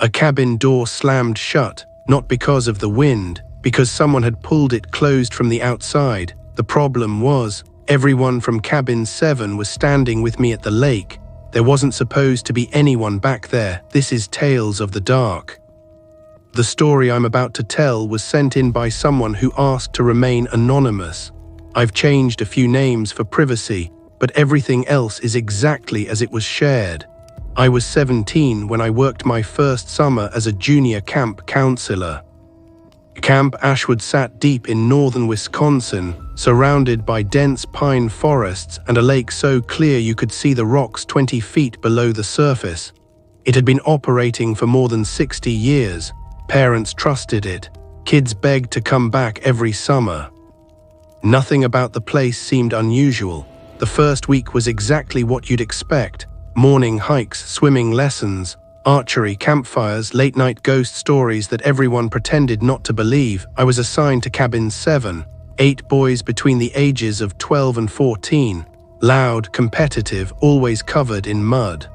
A cabin door slammed shut, not because of the wind, because someone had pulled it closed from the outside. The problem was, everyone from cabin 7 was standing with me at the lake. There wasn't supposed to be anyone back there. This is Tales of the Dark. The story I'm about to tell was sent in by someone who asked to remain anonymous. I've changed a few names for privacy, but everything else is exactly as it was shared. I was 17 when I worked my first summer as a junior camp counselor. Camp Ashwood sat deep in northern Wisconsin, surrounded by dense pine forests and a lake so clear you could see the rocks 20 feet below the surface. It had been operating for more than 60 years. Parents trusted it. Kids begged to come back every summer. Nothing about the place seemed unusual. The first week was exactly what you'd expect. Morning hikes, swimming lessons, archery, campfires, late-night ghost stories that everyone pretended not to believe. I was assigned to cabin 7, 8 boys between the ages of 12 and 14, loud, competitive, always covered in mud.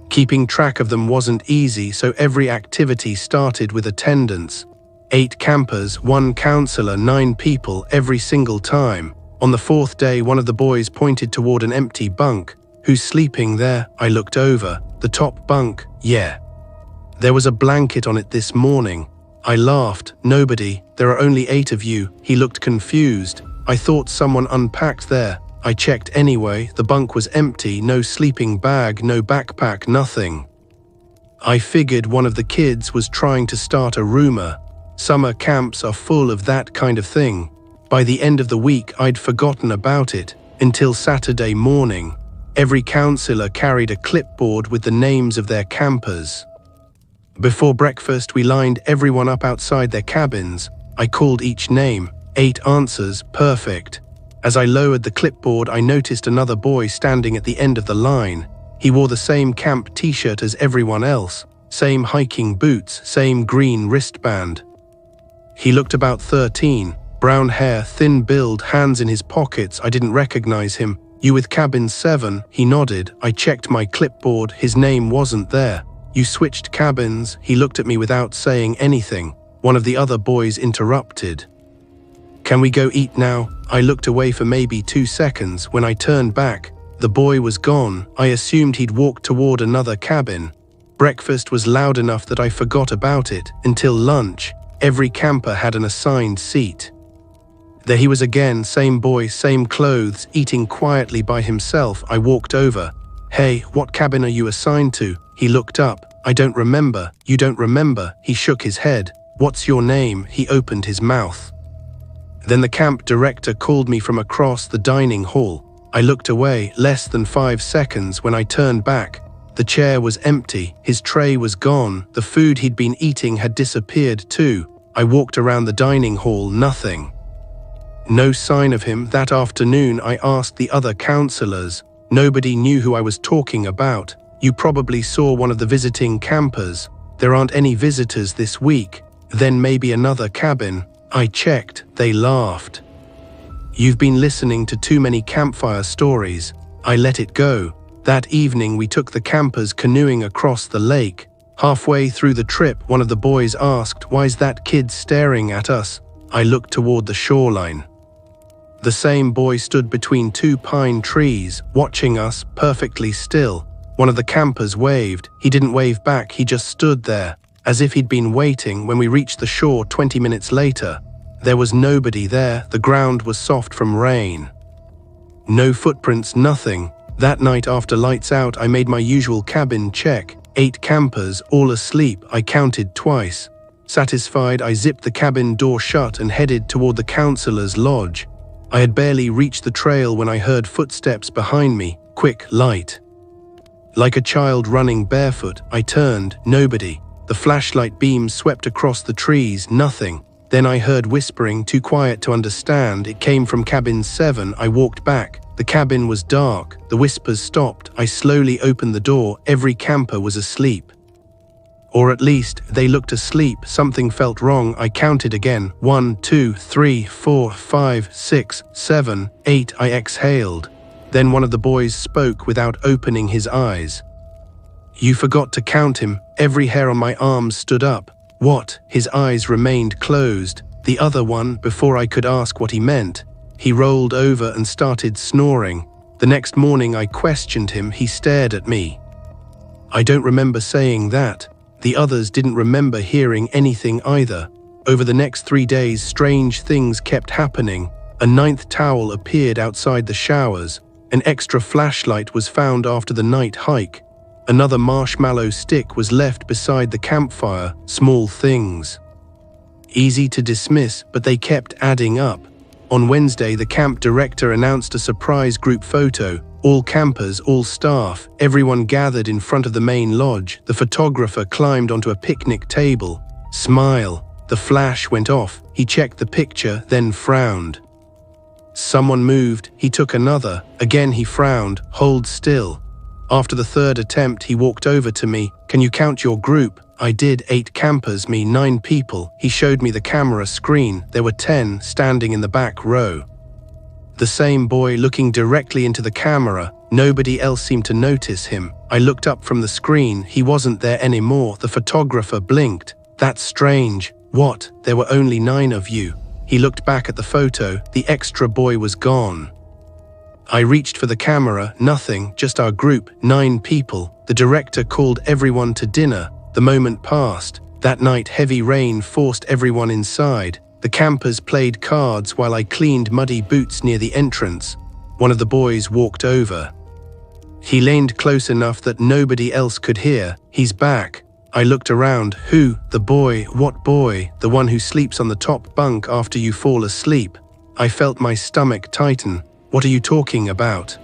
Keeping track of them wasn't easy, so every activity started with attendance. 8 campers, 1 counselor, 9 people every single time. On the 4th day, one of the boys pointed toward an empty bunk. "Who's sleeping there?" I looked over. "The top bunk, yeah. There was a blanket on it this morning." I laughed. "Nobody, there are only 8 of you." He looked confused. "I thought someone unpacked there." I checked anyway. The bunk was empty, no sleeping bag, no backpack, nothing. I figured one of the kids was trying to start a rumor. Summer camps are full of that kind of thing. By the end of the week, I'd forgotten about it, until Saturday morning. Every counselor carried a clipboard with the names of their campers. Before breakfast, we lined everyone up outside their cabins. I called each name. 8 answers, perfect. As I lowered the clipboard, I noticed another boy standing at the end of the line. He wore the same camp t-shirt as everyone else, same hiking boots, same green wristband. He looked about 13, brown hair, thin build, hands in his pockets. I didn't recognize him. "You with cabin 7? He nodded. I checked my clipboard. His name wasn't there. "You switched cabins?" He looked at me without saying anything. One of the other boys interrupted. "Can we go eat now?" I looked away for maybe 2 seconds. When I turned back, the boy was gone. I assumed he'd walked toward another cabin. Breakfast was loud enough that I forgot about it. Until lunch, every camper had an assigned seat. There he was again, same boy, same clothes, eating quietly by himself. I walked over. "Hey, what cabin are you assigned to?" He looked up. "I don't remember." "You don't remember?" He shook his head. "What's your name?" He opened his mouth. Then the camp director called me from across the dining hall. I looked away. Less than 5 seconds. When I turned back, the chair was empty. His tray was gone. The food he'd been eating had disappeared too. I walked around the dining hall. Nothing. No sign of him. That afternoon, I asked the other counselors. Nobody knew who I was talking about. "You probably saw one of the visiting campers." "There aren't any visitors this week." "Then maybe another cabin." I checked. They laughed. "You've been listening to too many campfire stories." I let it go. That evening, we took the campers canoeing across the lake. Halfway through the trip, one of the boys asked, "Why's that kid staring at us?" I looked toward the shoreline. The same boy stood between 2 pine trees, watching us, perfectly still. One of the campers waved. He didn't wave back, he just stood there, as if he'd been waiting. When we reached the shore 20 minutes later, there was nobody there. The ground was soft from rain. No footprints, nothing. That night after lights out, I made my usual cabin check. 8 campers, all asleep. I counted twice. Satisfied, I zipped the cabin door shut and headed toward the counselor's lodge. I had barely reached the trail when I heard footsteps behind me, quick, light. Like a child running barefoot, I turned. Nobody. The flashlight beam swept across the trees. Nothing. Then I heard whispering, too quiet to understand. It came from cabin 7. I walked back. The cabin was dark. The whispers stopped. I slowly opened the door. Every camper was asleep. Or at least, they looked asleep. Something felt wrong. I counted again. 1, 2, 3, 4, 5, 6, 7, 8. I exhaled. Then one of the boys spoke without opening his eyes. You forgot to count him. Every hair on my arms stood up. What? His eyes remained closed. The other one, before I could ask what he meant, he rolled over and started snoring. The next morning I questioned him. He stared at me. I don't remember saying that. The others didn't remember hearing anything either. Over the next 3 days, strange things kept happening. A 9th towel appeared outside the showers. An extra flashlight was found after the night hike. Another marshmallow stick was left beside the campfire. Small things. Easy to dismiss, but they kept adding up. On Wednesday, the camp director announced a surprise group photo. All campers, all staff, everyone gathered in front of the main lodge. The photographer climbed onto a picnic table. Smile. The flash went off. He checked the picture, then frowned. Someone moved. He took another. Again he frowned. Hold still. After the 3rd attempt, he walked over to me. Can you count your group? I did. 8 campers, me 9 people. He showed me the camera screen. There were 10 standing in the back row. The same boy looking directly into the camera. Nobody else seemed to notice him. I looked up from the screen. He wasn't there anymore. The photographer blinked. That's strange. What? There were only 9 of you. He looked back at the photo. The extra boy was gone. I reached for the camera. Nothing, just our group, 9 people. The director called everyone to dinner. The moment passed. That night, heavy rain forced everyone inside. The campers played cards while I cleaned muddy boots near the entrance. One of the boys walked over. He leaned close enough that nobody else could hear. He's back. I looked around. Who? The boy. What boy? The one who sleeps on the top bunk after you fall asleep. I felt my stomach tighten. What are you talking about?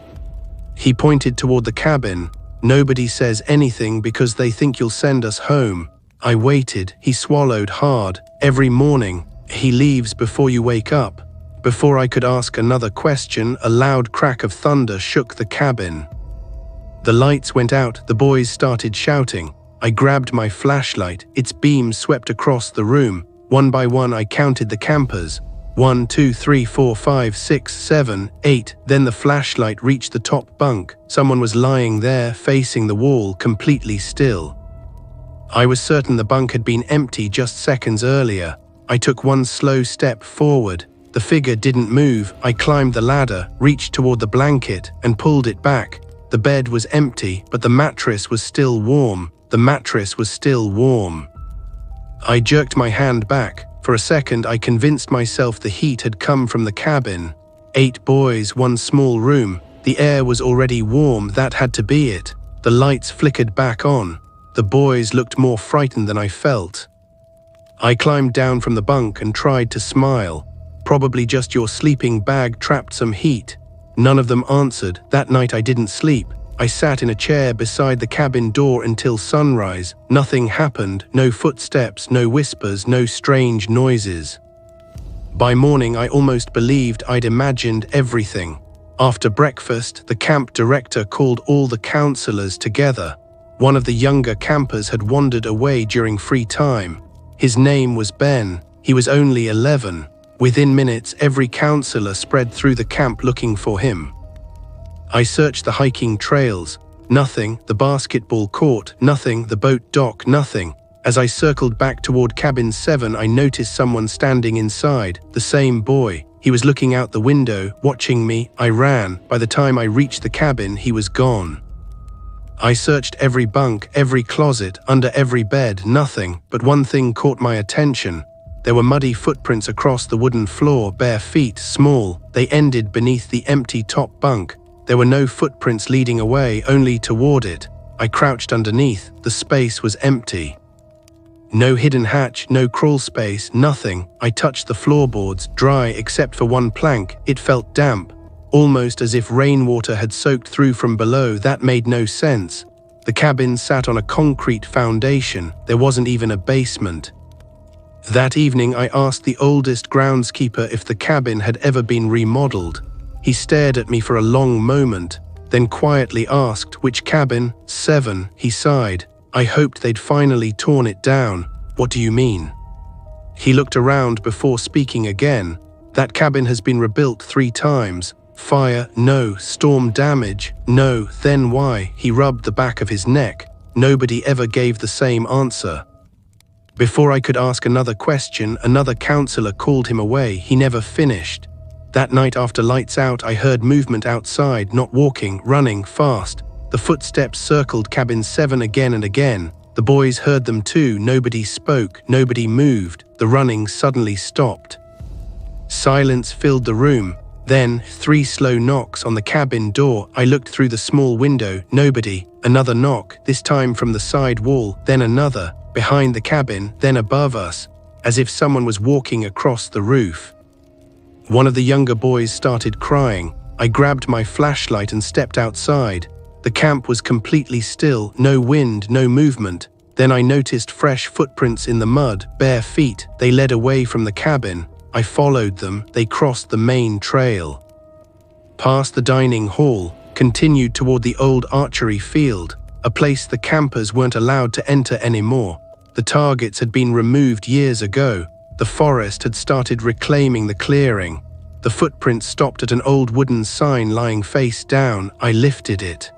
He pointed toward the cabin. Nobody says anything because they think you'll send us home. I waited. He swallowed hard. Every morning, he leaves before you wake up. Before I could ask another question, a loud crack of thunder shook the cabin. The lights went out. The boys started shouting. I grabbed my flashlight. Its beam swept across the room. One by one, I counted the campers. 1, 2, 3, 4, 5, 6, 7, 8. Then the flashlight reached the top bunk. Someone was lying there, facing the wall, completely still. I was certain the bunk had been empty just seconds earlier. I took one slow step forward. The figure didn't move. I climbed the ladder, reached toward the blanket, and pulled it back. The bed was empty, but the mattress was still warm. The mattress was still warm. I jerked my hand back. For a second, I convinced myself the heat had come from the cabin. 8 boys, 1 small room. The air was already warm. That had to be it. The lights flickered back on. The boys looked more frightened than I felt. I climbed down from the bunk and tried to smile. Probably just your sleeping bag trapped some heat. None of them answered. That night I didn't sleep. I sat in a chair beside the cabin door until sunrise. Nothing happened. No footsteps, no whispers, no strange noises. By morning, I almost believed I'd imagined everything. After breakfast, the camp director called all the counselors together. One of the younger campers had wandered away during free time. His name was Ben. He was only 11. Within minutes, every counselor spread through the camp looking for him. I searched the hiking trails. Nothing. The basketball court. Nothing. The boat dock. Nothing. As I circled back toward cabin 7, I noticed someone standing inside. The same boy. He was looking out the window, watching me. I ran. By the time I reached the cabin, he was gone. I searched every bunk, every closet, under every bed. Nothing. But one thing caught my attention. There were muddy footprints across the wooden floor, bare feet, small. They ended beneath the empty top bunk. There were no footprints leading away, only toward it. I crouched underneath. The space was empty. No hidden hatch, no crawl space, nothing. I touched the floorboards, dry except for one plank. It felt damp, almost as if rainwater had soaked through from below. That made no sense. The cabin sat on a concrete foundation. There wasn't even a basement. That evening, I asked the oldest groundskeeper if the cabin had ever been remodeled. He stared at me for a long moment, then quietly asked, "Which cabin?" 7, he sighed. I hoped they'd finally torn it down. What do you mean? He looked around before speaking again. That cabin has been rebuilt 3 times. Fire, no. Storm damage, no. Then why? He rubbed the back of his neck. Nobody ever gave the same answer. Before I could ask another question, another counselor called him away. He never finished. That night after lights out, I heard movement outside, not walking, running fast. The footsteps circled cabin 7 again and again. The boys heard them too. Nobody spoke, nobody moved. The running suddenly stopped. Silence filled the room. Then, 3 slow knocks on the cabin door. I looked through the small window. Nobody. Another knock, this time from the side wall, then another, behind the cabin, then above us, as if someone was walking across the roof. One of the younger boys started crying. I grabbed my flashlight and stepped outside. The camp was completely still, no wind, no movement. Then I noticed fresh footprints in the mud, bare feet. They led away from the cabin. I followed them. They crossed the main trail, past the dining hall, continued toward the old archery field, a place the campers weren't allowed to enter anymore. The targets had been removed years ago. The forest had started reclaiming the clearing. The footprints stopped at an old wooden sign lying face down. I lifted it.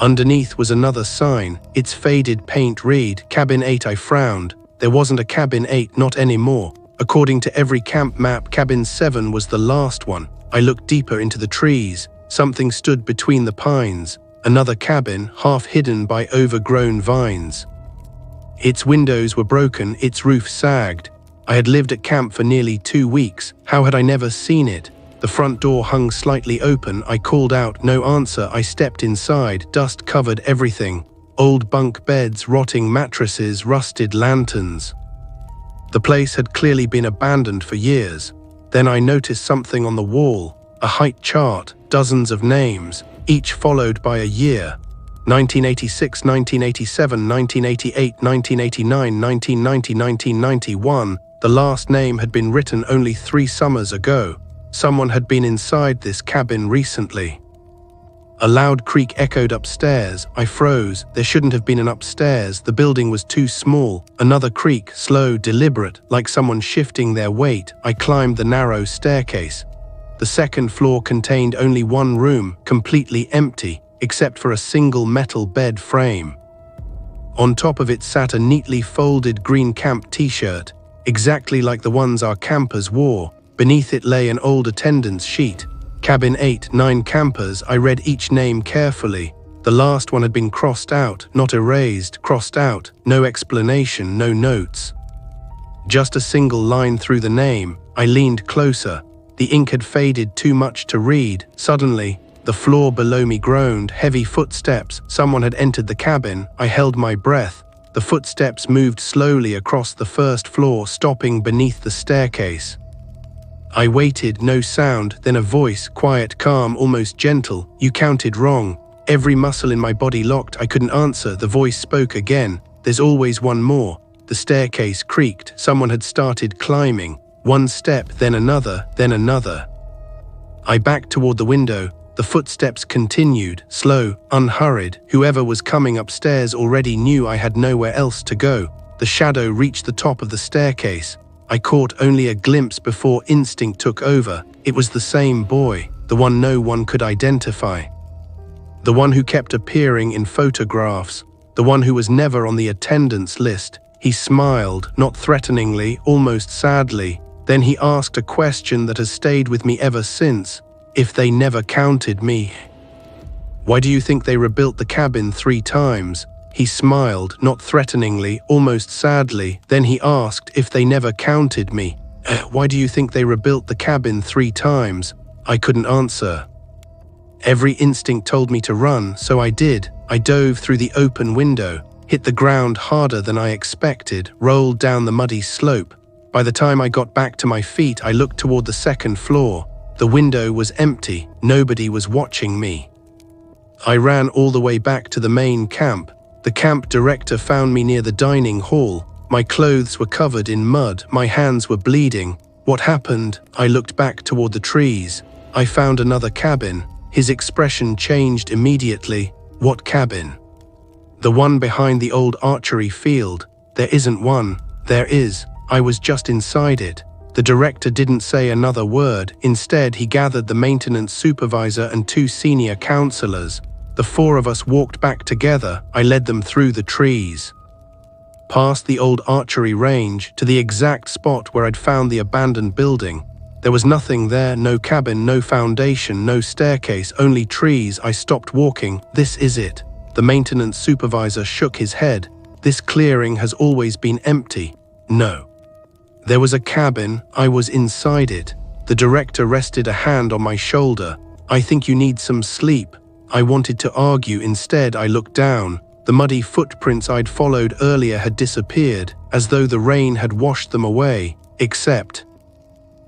Underneath was another sign. Its faded paint read, Cabin 8. I frowned. There wasn't a Cabin 8, not anymore. According to every camp map, Cabin 7 was the last one. I looked deeper into the trees. Something stood between the pines. Another cabin, half hidden by overgrown vines. Its windows were broken, its roof sagged. I had lived at camp for nearly 2 weeks. How had I never seen it? The front door hung slightly open. I called out, no answer. I stepped inside. Dust covered everything. Old bunk beds, rotting mattresses, rusted lanterns. The place had clearly been abandoned for years. Then I noticed something on the wall, a height chart, dozens of names, each followed by a year. 1986, 1987, 1988, 1989, 1990, 1991. The last name had been written only 3 summers ago. Someone had been inside this cabin recently. A loud creak echoed upstairs. I froze. There shouldn't have been an upstairs. The building was too small. Another creak, slow, deliberate, like someone shifting their weight. I climbed the narrow staircase. The second floor contained only one room, completely empty, except for a single metal bed frame. On top of it sat a neatly folded green camp t-shirt, exactly like the ones our campers wore. Beneath it lay an old attendance sheet. Cabin 8, 9 campers. I read each name carefully. The last one had been crossed out, not erased, crossed out. No explanation, no notes. Just a single line through the name. I leaned closer. The ink had faded too much to read. Suddenly, the floor below me groaned. Heavy footsteps. Someone had entered the cabin. I held my breath. The footsteps moved slowly across the first floor, stopping beneath the staircase. I waited, no sound, then a voice, quiet, calm, almost gentle. You counted wrong. Every muscle in my body locked. I couldn't answer. The voice spoke again. There's always one more. The staircase creaked. Someone had started climbing. One step, then another, then another. I backed toward the window. The footsteps continued, slow, unhurried. Whoever was coming upstairs already knew I had nowhere else to go. The shadow reached the top of the staircase. I caught only a glimpse before instinct took over. It was the same boy, the one no one could identify. The one who kept appearing in photographs, the one who was never on the attendance list. He smiled, not threateningly, almost sadly. Then he asked a question that has stayed with me ever since. If they never counted me, why do you think they rebuilt the cabin 3 times? He smiled, not threateningly, almost sadly. Then he asked, if they never counted me, why do you think they rebuilt the cabin 3 times? I couldn't answer. Every instinct told me to run, so I did. I dove through the open window, hit the ground harder than I expected, rolled down the muddy slope. By the time I got back to my feet, I looked toward the second floor. The window was empty. Nobody was watching me. I ran all the way back to the main camp. The camp director found me near the dining hall. My clothes were covered in mud. My hands were bleeding. What happened? I looked back toward the trees. I found another cabin. His expression changed immediately. What cabin? The one behind the old archery field. There isn't one. There is. I was just inside it. The director didn't say another word. Instead, he gathered the maintenance supervisor and 2 senior counselors. The four of us walked back together. I led them through the trees, past the old archery range, to the exact spot where I'd found the abandoned building. There was nothing there, no cabin, no foundation, no staircase, only trees. I stopped walking. This is it. The maintenance supervisor shook his head. This clearing has always been empty. No. There was a cabin. I was inside it. The director rested a hand on my shoulder. I think you need some sleep. I wanted to argue. Instead, I looked down. The muddy footprints I'd followed earlier had disappeared, as though the rain had washed them away. Except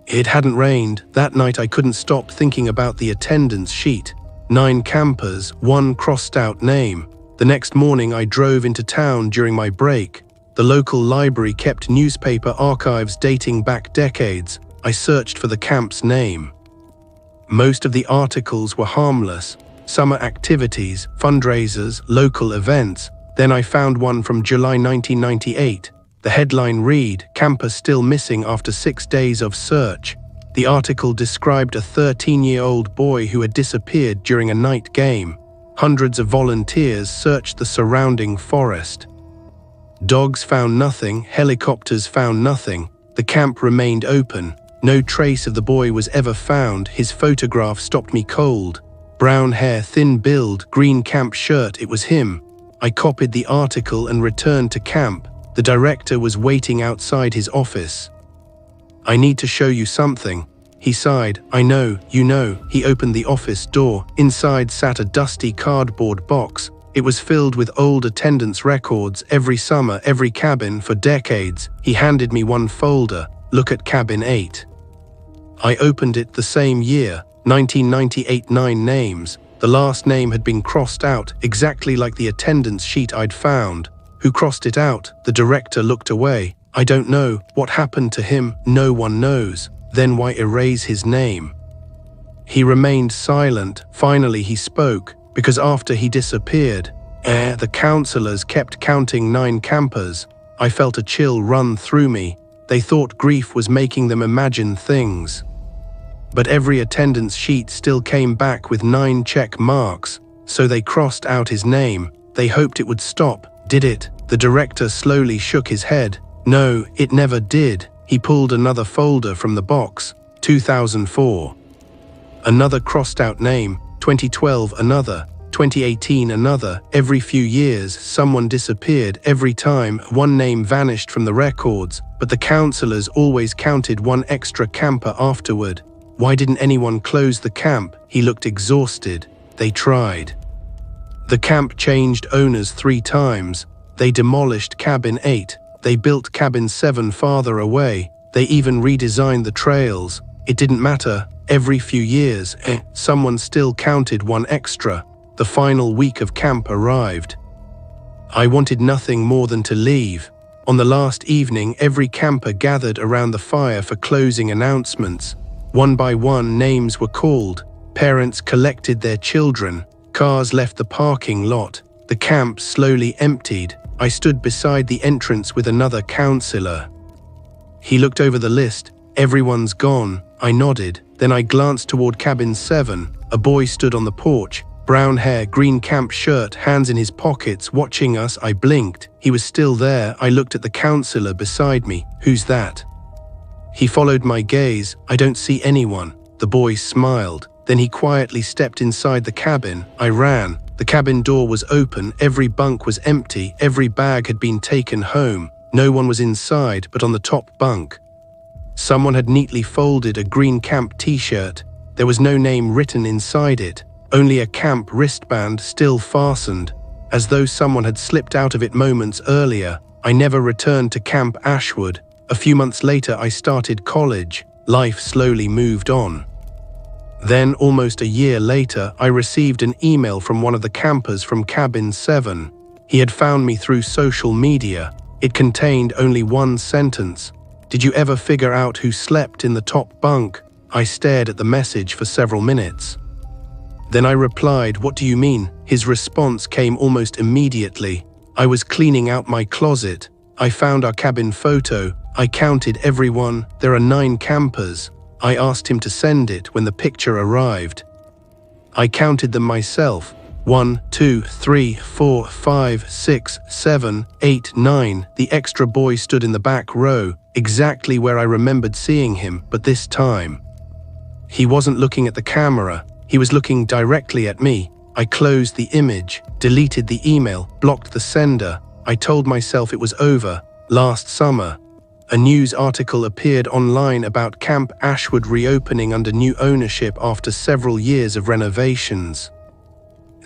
it hadn't rained. That night I couldn't stop thinking about the attendance sheet. 9 campers, 1 crossed-out name. The next morning I drove into town during my break. The local library kept newspaper archives dating back decades. I searched for the camp's name. Most of the articles were harmless. Summer activities, fundraisers, local events. Then I found one from July 1998. The headline read, "Camper still missing after 6 days of search." The article described a 13-year-old boy who had disappeared during a night game. Hundreds of volunteers searched the surrounding forest. Dogs found nothing, helicopters found nothing. The camp remained open. No trace of the boy was ever found. His photograph stopped me cold. Brown hair, thin build, green camp shirt, it was him. I copied the article and returned to camp. The director was waiting outside his office. "I need to show you something," he sighed. "I know, you know." He opened the office door. Inside sat a dusty cardboard box. It was filled with old attendance records, every summer, every cabin for decades. He handed me one folder. "Look at cabin 8. I opened it the same year. 1998, 9 names. The last name had been crossed out, exactly like the attendance sheet I'd found. Who crossed it out? The director looked away. "I don't know. What happened to him? No one knows." "Then why erase his name?" He remained silent. Finally he spoke. "Because after he disappeared, the counselors kept counting 9 campers." I felt a chill run through me. They thought grief was making them imagine things. But every attendance sheet still came back with 9 check marks, so they crossed out his name. They hoped it would stop. Did it? The director slowly shook his head. "No, it never did." He pulled another folder from the box. 2004. Another crossed out name. 2012 another. 2018 another. Every few years someone disappeared. Every time one name vanished from the records, but the counselors always counted 1 extra camper afterward. Why didn't anyone close the camp? He looked exhausted. They tried. The camp changed owners 3 times. They demolished cabin 8. They built cabin 7 farther away. They even redesigned the trails. It didn't matter. Every few years, someone still counted 1 extra. The final week of camp arrived. I wanted nothing more than to leave. On the last evening, every camper gathered around the fire for closing announcements. One by one, names were called. Parents collected their children. Cars left the parking lot. The camp slowly emptied. I stood beside the entrance with another counselor. He looked over the list. "Everyone's gone." I nodded. Then I glanced toward cabin 7. A boy stood on the porch. Brown hair, green camp shirt, hands in his pockets, watching us. I blinked. He was still there. I looked at the counselor beside me. "Who's that?" He followed my gaze. "I don't see anyone." The boy smiled. Then he quietly stepped inside the cabin. I ran. The cabin door was open. Every bunk was empty. Every bag had been taken home. No one was inside, but on the top bunk, someone had neatly folded a green camp t-shirt. There was no name written inside it, only a camp wristband still fastened, as though someone had slipped out of it moments earlier. I never returned to Camp Ashwood. A few months later, I started college. Life slowly moved on. Then, almost a year later, I received an email from one of the campers from Cabin 7. He had found me through social media. It contained only one sentence. "Did you ever figure out who slept in the top bunk?" I stared at the message for several minutes. Then I replied, "What do you mean?" His response came almost immediately. "I was cleaning out my closet. I found our cabin photo. I counted everyone. There are 9 campers." I asked him to send it when the picture arrived. I counted them myself. 1, 2, 3, 4, 5, 6, 7, 8, 9. The extra boy stood in the back row, exactly where I remembered seeing him, but this time he wasn't looking at the camera, he was looking directly at me. I closed the image, deleted the email, blocked the sender. I told myself it was over. Last summer, a news article appeared online about Camp Ashwood reopening under new ownership after several years of renovations.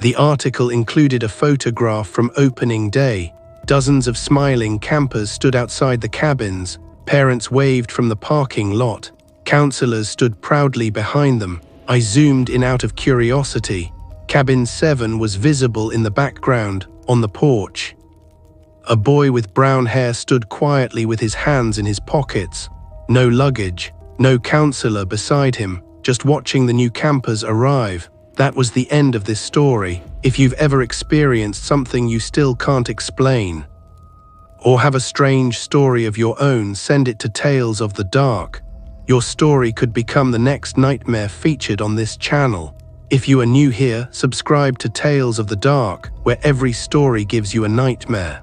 The article included a photograph from opening day. Dozens of smiling campers stood outside the cabins. Parents waved from the parking lot. Counselors stood proudly behind them. I zoomed in out of curiosity. Cabin 7 was visible in the background, on the porch. A boy with brown hair stood quietly with his hands in his pockets. No luggage, no counselor beside him, just watching the new campers arrive. That was the end of this story. If you've ever experienced something you still can't explain, or have a strange story of your own, send it to Tales of the Dark. Your story could become the next nightmare featured on this channel. If you are new here, subscribe to Tales of the Dark, where every story gives you a nightmare.